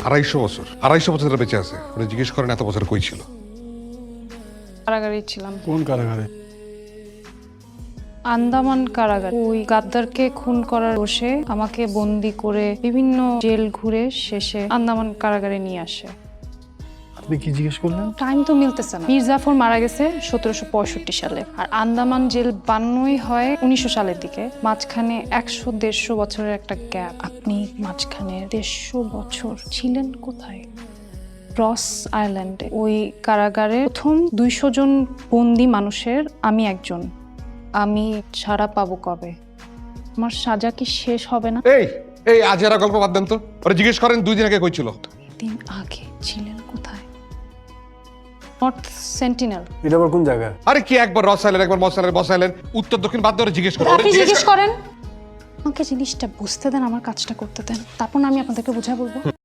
250 বছর ধরে বেঁচে আছে। ওরা জিজ্ঞেস করেন এত বছর কই ছিল। কারাগারেই ছিলাম। কোন কারাগারে? আন্দামান কারাগার। ওই গাদ্দারকে খুন করার দোষে আমাকে বন্দি করে বিভিন্ন জেল ঘুরে শেষে আন্দামান কারাগারে নিয়ে আসে। আপনি কি জিজ্ঞেস করলেন? টাইম তো মিলতেছে না। মীর জাফর মারা গেছে 1765 সালে, আর আন্দামান জেল বান্নই হয় 1900 সালের দিকে। মাঝখানে 100-150 বছরের একটা গ্যাপ। আপনি মাঝখানে 150 বছর ছিলেন কোথায়? রস আইল্যান্ডে। ওই কারাগারে প্রথম 200 জন বন্দি মানুষের আমি একজন। আমি ছাড়া পাবো কবে? আমার সাজা কি শেষ হবে না? এই আজ এরা গল্প বাদ দেন তো। ওরা জিজ্ঞেস করেন 2 দিন আগে কই ছিল। দিন আগে ছিলেন কোথায়? North sentinel. এটা আবার কোন জায়গা? আরে কি একবার রস আইল্যান্ড, একবার বস আইল্যান্ড, উত্তর দক্ষিণ বাদ ধরে জিজ্ঞেস করেন। আপনি জিজ্ঞেস করেন। আমাকে জিনিসটা বুঝতে দেন, আমার কাজটা করতে দেন, তারপর আমি আপনাদেরকে বুঝা বলবো।